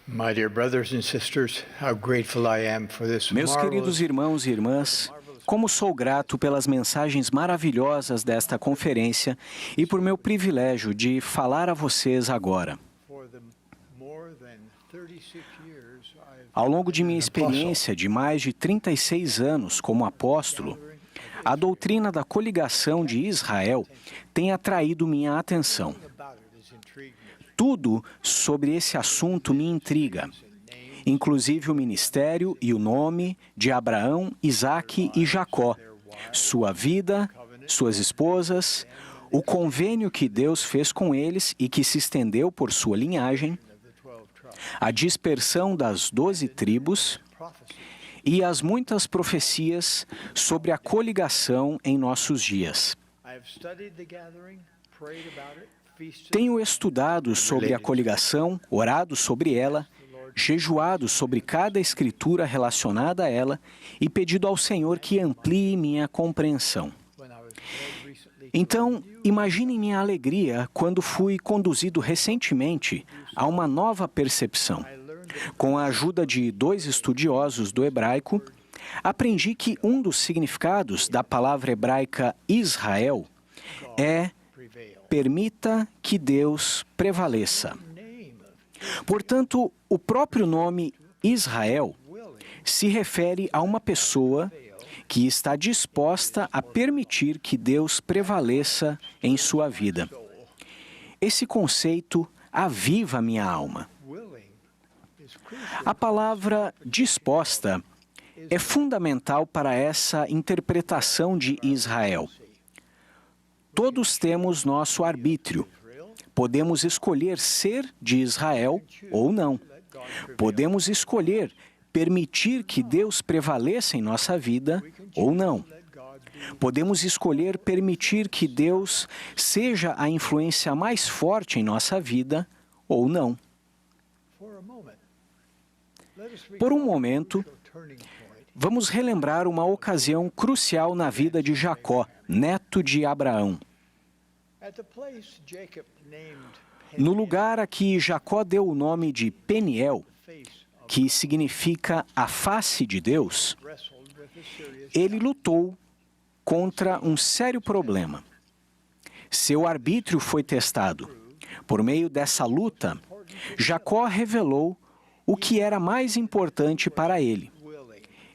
My dear brothers and sisters, how grateful I am for this Meus queridos irmãos e irmãs, como sou grato pelas mensagens maravilhosas desta conferência e por meu privilégio de falar a vocês agora. Ao longo de minha experiência de mais de 36 anos como apóstolo, a doutrina da coligação de Israel tem atraído minha atenção. Tudo sobre esse assunto me intriga, inclusive o ministério e o nome de Abraão, Isaque e Jacó, sua vida, suas esposas, o convênio que Deus fez com eles e que se estendeu por sua linhagem, a dispersão das 12 tribos e as muitas profecias sobre a coligação em nossos dias. Tenho estudado sobre a coligação, orado sobre ela, jejuado sobre cada escritura relacionada a ela e pedido ao Senhor que amplie minha compreensão. Então, imagine minha alegria quando fui conduzido recentemente a uma nova percepção. Com a ajuda de 2 estudiosos do hebraico, aprendi que um dos significados da palavra hebraica Israel é permita que Deus prevaleça. Portanto, o próprio nome Israel se refere a uma pessoa que está disposta a permitir que Deus prevaleça em sua vida. Esse conceito aviva minha alma. A palavra disposta é fundamental para essa interpretação de Israel. Todos temos nosso arbítrio. Podemos escolher ser de Israel ou não. Podemos escolher permitir que Deus prevaleça em nossa vida ou não. Podemos escolher permitir que Deus seja a influência mais forte em nossa vida ou não. Por um momento, vamos relembrar uma ocasião crucial na vida de Jacó, neto de Abraão. No lugar a que Jacó deu o nome de Peniel, que significa a face de Deus, ele lutou contra um sério problema. Seu arbítrio foi testado. Por meio dessa luta, Jacó revelou o que era mais importante para ele.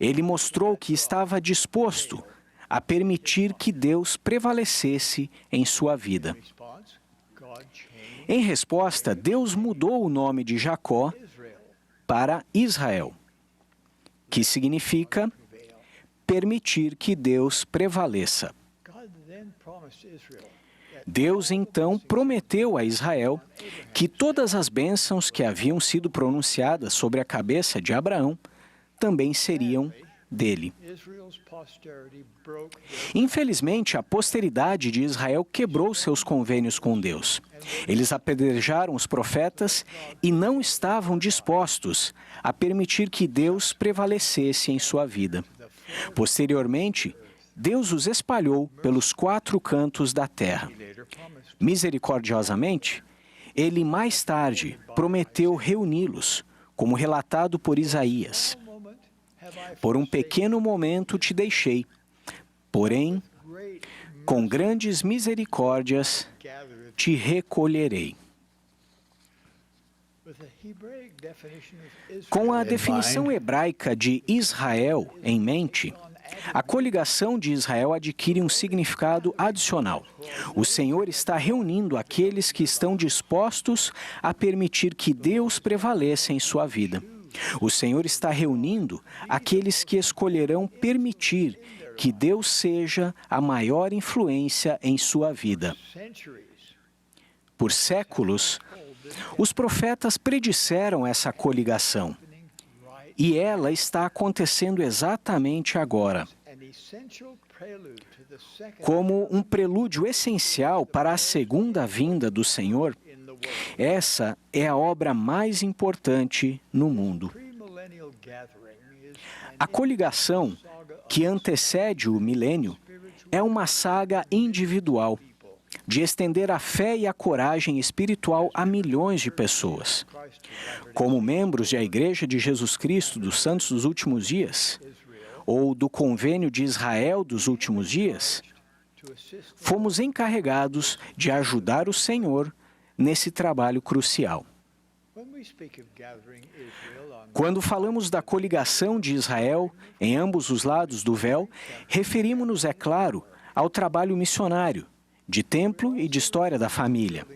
Ele mostrou que estava disposto a permitir que Deus prevalecesse em sua vida. Em resposta, Deus mudou o nome de Jacó para Israel, que significa permitir que Deus prevaleça. Deus então prometeu a Israel que todas as bênçãos que haviam sido pronunciadas sobre a cabeça de Abraão também seriam dele. Infelizmente, a posteridade de Israel quebrou seus convênios com Deus. Eles apedrejaram os profetas e não estavam dispostos a permitir que Deus prevalecesse em sua vida. Posteriormente, Deus os espalhou pelos 4 cantos da terra. Misericordiosamente, Ele mais tarde prometeu reuni-los, como relatado por Isaías. Por um pequeno momento te deixei, porém, com grandes misericórdias te recolherei. Com a definição hebraica de Israel em mente, a coligação de Israel adquire um significado adicional. O Senhor está reunindo aqueles que estão dispostos a permitir que Deus prevaleça em sua vida. O Senhor está reunindo aqueles que escolherão permitir que Deus seja a maior influência em sua vida. Por séculos, os profetas predisseram essa coligação. E ela está acontecendo exatamente agora. Como um prelúdio essencial para a segunda vinda do Senhor, essa é a obra mais importante no mundo. A coligação, que antecede o milênio, é uma saga individual. de estender a fé e a coragem espiritual a milhões de pessoas. Como membros da Igreja de Jesus Cristo dos Santos dos Últimos Dias, ou do Convênio de Israel dos Últimos Dias, fomos encarregados de ajudar o Senhor nesse trabalho crucial. Quando falamos da coligação de Israel em ambos os lados do véu, referimos-nos, é claro, ao trabalho missionário, de templo e de história da família.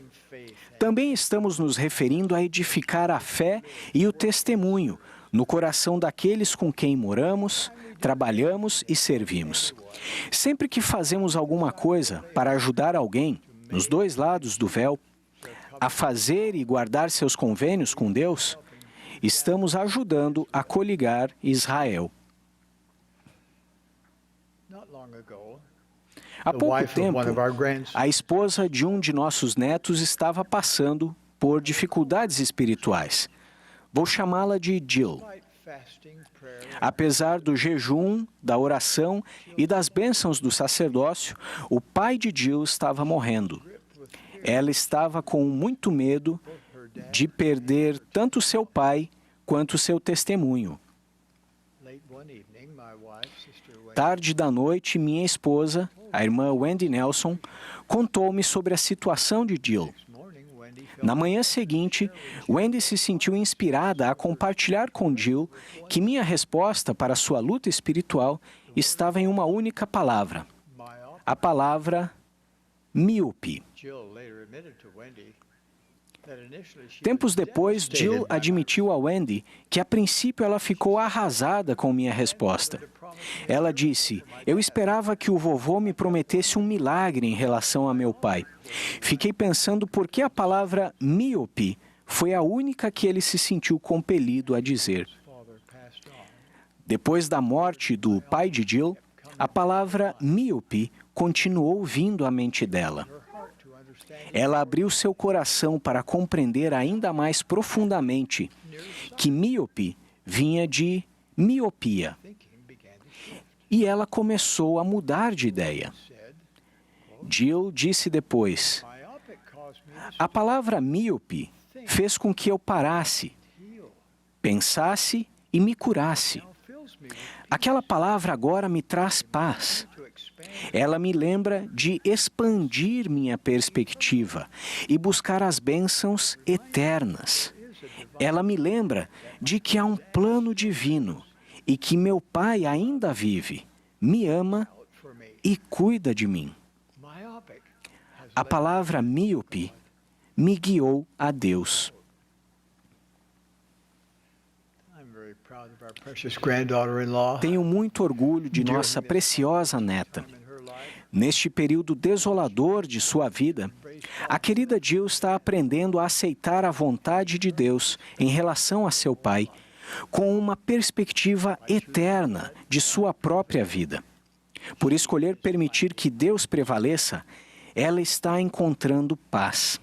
Também estamos nos referindo a edificar a fé e o testemunho no coração daqueles com quem moramos, trabalhamos e servimos. Sempre que fazemos alguma coisa para ajudar alguém, nos dois lados do véu, a fazer e guardar seus convênios com Deus, estamos ajudando a coligar Israel. Há pouco tempo, a esposa de um de nossos netos estava passando por dificuldades espirituais. Vou chamá-la de Jill. Apesar do jejum, da oração e das bênçãos do sacerdócio, o pai de Jill estava morrendo. Ela estava com muito medo de perder tanto seu pai quanto seu testemunho. Tarde da noite, minha esposa, a irmã Wendy Nelson, contou-me sobre a situação de Jill. Na manhã seguinte, Wendy se sentiu inspirada a compartilhar com Jill que minha resposta para sua luta espiritual estava em uma única palavra: a palavra míope. Tempos depois, Jill admitiu a Wendy que a princípio ela ficou arrasada com minha resposta. Ela disse: "Eu esperava que o vovô me prometesse um milagre em relação a meu pai. Fiquei pensando por que a palavra míope foi a única que ele se sentiu compelido a dizer." Depois da morte do pai de Jill, a palavra míope continuou vindo à mente dela. Ela abriu seu coração para compreender ainda mais profundamente que míope vinha de miopia. E ela começou a mudar de ideia. Jill disse depois: "A palavra míope fez com que eu parasse, pensasse e me curasse. Aquela palavra agora me traz paz. Ela me lembra de expandir minha perspectiva e buscar as bênçãos eternas. Ela me lembra de que há um plano divino e que meu Pai ainda vive, me ama e cuida de mim." A palavra míope me guiou a Deus. Tenho muito orgulho de nossa preciosa neta. Neste período desolador de sua vida, a querida Jill está aprendendo a aceitar a vontade de Deus em relação a seu pai, com uma perspectiva eterna de sua própria vida. Por escolher permitir que Deus prevaleça, ela está encontrando paz.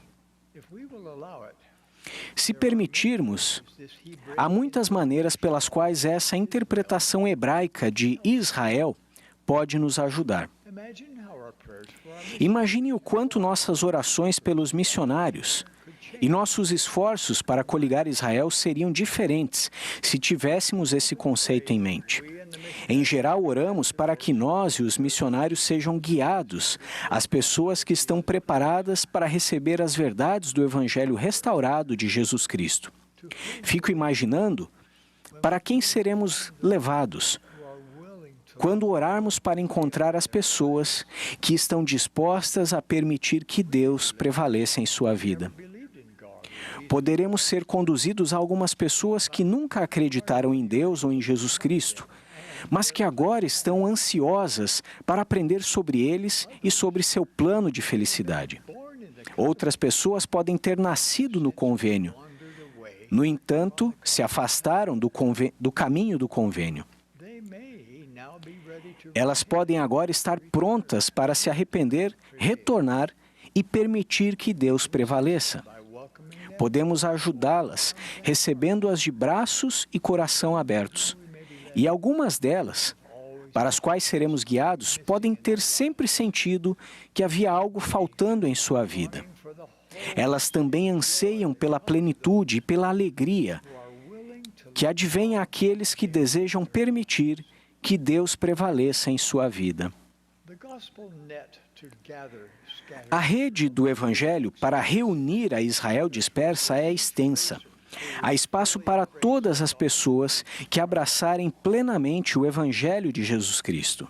Se permitirmos, há muitas maneiras pelas quais essa interpretação hebraica de Israel pode nos ajudar. Imagine o quanto nossas orações pelos missionários e nossos esforços para coligar Israel seriam diferentes se tivéssemos esse conceito em mente. Em geral, oramos para que nós e os missionários sejam guiados às pessoas que estão preparadas para receber as verdades do Evangelho restaurado de Jesus Cristo. Fico imaginando para quem seremos levados quando orarmos para encontrar as pessoas que estão dispostas a permitir que Deus prevaleça em sua vida. Poderemos ser conduzidos a algumas pessoas que nunca acreditaram em Deus ou em Jesus Cristo, mas que agora estão ansiosas para aprender sobre eles e sobre seu plano de felicidade. Outras pessoas podem ter nascido no convênio. No entanto, se afastaram do caminho do convênio. Elas podem agora estar prontas para se arrepender, retornar e permitir que Deus prevaleça. Podemos ajudá-las, recebendo-as de braços e coração abertos. E algumas delas para as quais seremos guiados podem ter sempre sentido que havia algo faltando em sua vida. Elas também anseiam pela plenitude e pela alegria que advém àqueles que desejam permitir que Deus prevaleça em sua vida. A rede do Evangelho para reunir a Israel dispersa é extensa. Há espaço para todas as pessoas que abraçarem plenamente o Evangelho de Jesus Cristo.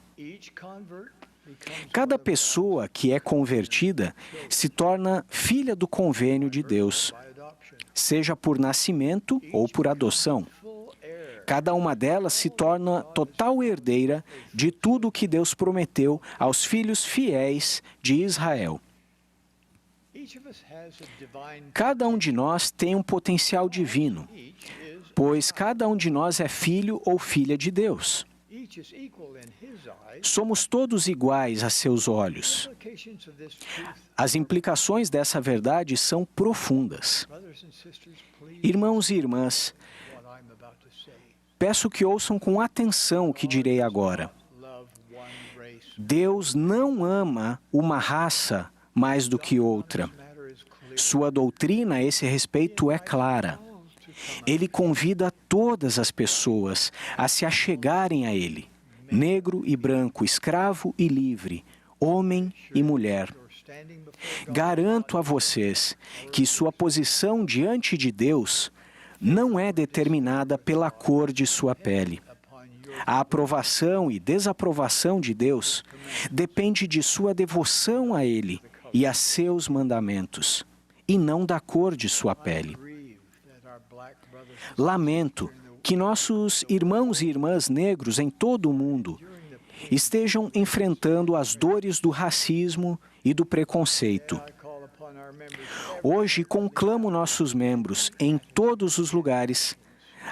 Cada pessoa que é convertida se torna filha do convênio de Deus, seja por nascimento ou por adoção. Cada uma delas se torna total herdeira de tudo o que Deus prometeu aos filhos fiéis de Israel. Cada um de nós tem um potencial divino, pois cada um de nós é filho ou filha de Deus. Somos todos iguais a seus olhos. As implicações dessa verdade são profundas. Irmãos e irmãs, peço que ouçam com atenção o que direi agora. Deus não ama uma raça mais do que outra. Sua doutrina a esse respeito é clara. Ele convida todas as pessoas a se achegarem a Ele, negro e branco, escravo e livre, homem e mulher. Garanto a vocês que sua posição diante de Deus não é determinada pela cor de sua pele. A aprovação e desaprovação de Deus depende de sua devoção a Ele e a seus mandamentos, e não da cor de sua pele. Lamento que nossos irmãos e irmãs negros em todo o mundo estejam enfrentando as dores do racismo e do preconceito. Hoje, conclamo nossos membros em todos os lugares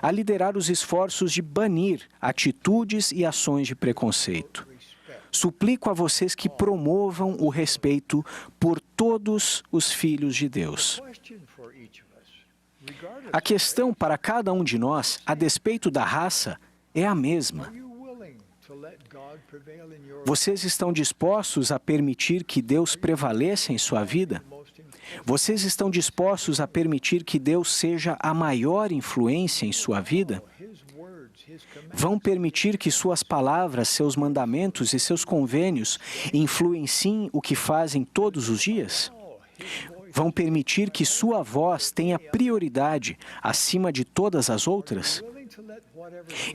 a liderar os esforços de banir atitudes e ações de preconceito. Suplico a vocês que promovam o respeito por todos os filhos de Deus. A questão para cada um de nós, a despeito da raça, é a mesma. Vocês estão dispostos a permitir que Deus prevaleça em sua vida? Vocês estão dispostos a permitir que Deus seja a maior influência em sua vida? Vão permitir que suas palavras, seus mandamentos e seus convênios influenciem o que fazem todos os dias? Vão permitir que sua voz tenha prioridade acima de todas as outras?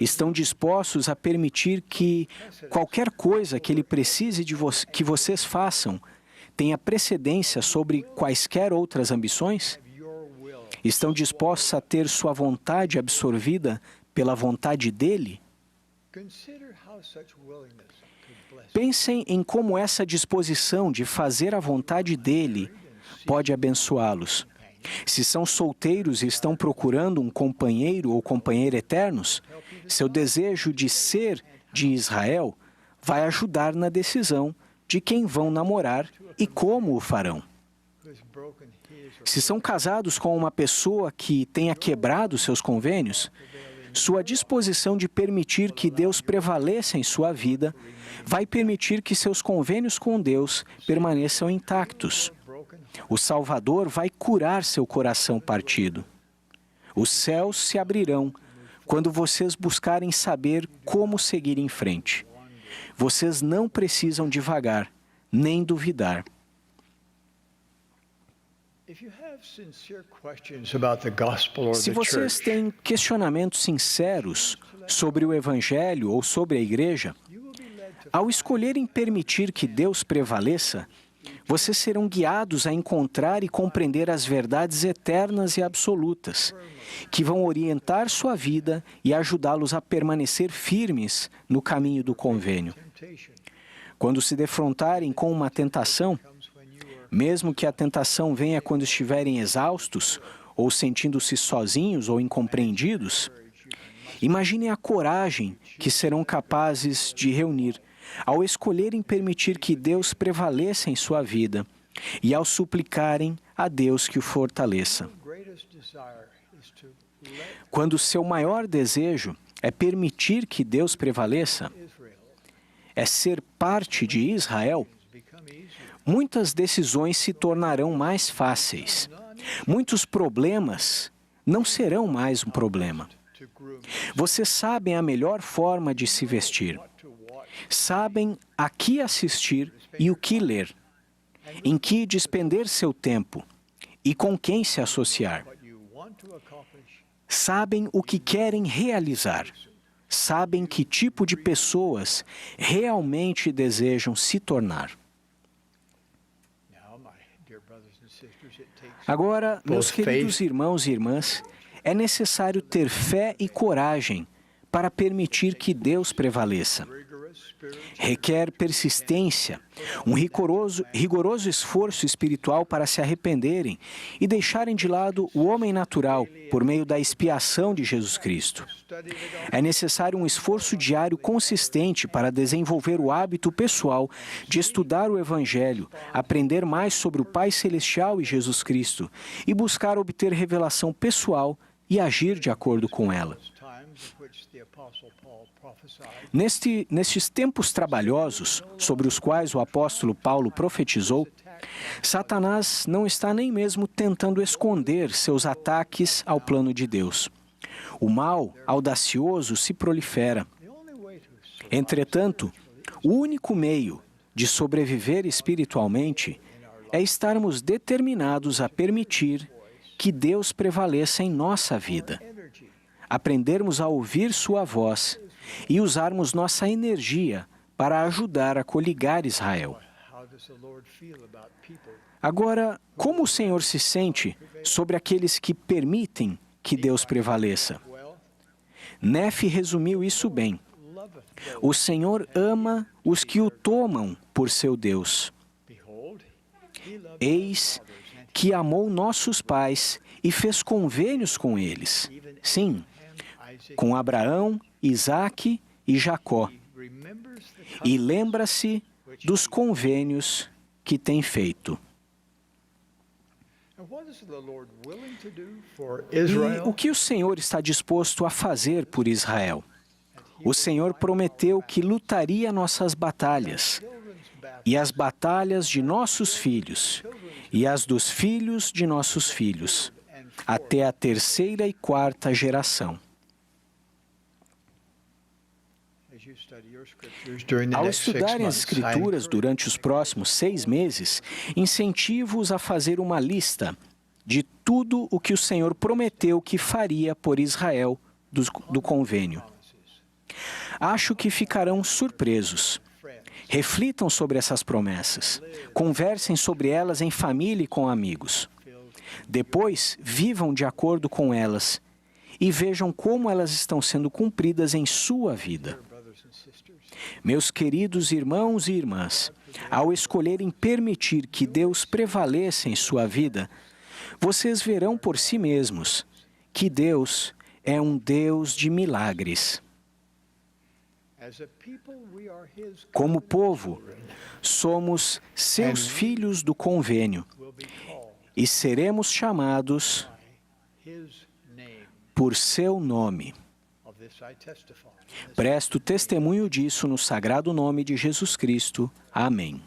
Estão dispostos a permitir que qualquer coisa que Ele precise que vocês façam tenha precedência sobre quaisquer outras ambições? Estão dispostos a ter sua vontade absorvida pela vontade dEle? Pensem em como essa disposição de fazer a vontade dEle pode abençoá-los. Se são solteiros e estão procurando um companheiro ou companheira eternos, seu desejo de ser de Israel vai ajudar na decisão de quem vão namorar e como o farão. Se são casados com uma pessoa que tenha quebrado seus convênios, sua disposição de permitir que Deus prevaleça em sua vida vai permitir que seus convênios com Deus permaneçam intactos. O Salvador vai curar seu coração partido. Os céus se abrirão quando vocês buscarem saber como seguir em frente. Vocês não precisam divagar, nem duvidar. Se vocês têm questionamentos sinceros sobre o Evangelho ou sobre a Igreja, ao escolherem permitir que Deus prevaleça, vocês serão guiados a encontrar e compreender as verdades eternas e absolutas, que vão orientar sua vida e ajudá-los a permanecer firmes no caminho do convênio. Quando se defrontarem com uma tentação, mesmo que a tentação venha quando estiverem exaustos ou sentindo-se sozinhos ou incompreendidos, imaginem a coragem que serão capazes de reunir ao escolherem permitir que Deus prevaleça em sua vida e ao suplicarem a Deus que o fortaleça. Quando seu maior desejo é permitir que Deus prevaleça, é ser parte de Israel, muitas decisões se tornarão mais fáceis. Muitos problemas não serão mais um problema. Vocês sabem a melhor forma de se vestir. Sabem a que assistir e o que ler, em que despender seu tempo e com quem se associar. Sabem o que querem realizar. Sabem que tipo de pessoas realmente desejam se tornar. Agora, meus queridos irmãos e irmãs, é necessário ter fé e coragem para permitir que Deus prevaleça. Requer persistência, um rigoroso esforço espiritual para se arrependerem e deixarem de lado o homem natural por meio da expiação de Jesus Cristo. É necessário um esforço diário consistente para desenvolver o hábito pessoal de estudar o Evangelho, aprender mais sobre o Pai Celestial e Jesus Cristo e buscar obter revelação pessoal e agir de acordo com ela. Nestes tempos trabalhosos, sobre os quais o apóstolo Paulo profetizou, Satanás não está nem mesmo tentando esconder seus ataques ao plano de Deus. O mal audacioso se prolifera. Entretanto, o único meio de sobreviver espiritualmente é estarmos determinados a permitir que Deus prevaleça em nossa vida, aprendermos a ouvir sua voz e usarmos nossa energia para ajudar a coligar Israel. Agora, como o Senhor se sente sobre aqueles que permitem que Deus prevaleça? Nefe resumiu isso bem. O Senhor ama os que o tomam por seu Deus. Eis que amou nossos pais e fez convênios com eles. Sim, com Abraão, Isaque e Jacó. E lembra-se dos convênios que tem feito. E o que o Senhor está disposto a fazer por Israel? O Senhor prometeu que lutaria nossas batalhas, e as batalhas de nossos filhos, e as dos filhos de nossos filhos, até a 3ª e 4ª geração. Ao estudarem as Escrituras durante os próximos 6 meses, incentivo-os a fazer uma lista de tudo o que o Senhor prometeu que faria por Israel do convênio. Acho que ficarão surpresos. Reflitam sobre essas promessas. Conversem sobre elas em família e com amigos. Depois, vivam de acordo com elas e vejam como elas estão sendo cumpridas em sua vida. Meus queridos irmãos e irmãs, ao escolherem permitir que Deus prevaleça em sua vida, vocês verão por si mesmos que Deus é um Deus de milagres. Como povo, somos seus filhos do convênio e seremos chamados por seu nome. Presto testemunho disso no sagrado nome de Jesus Cristo. Amém.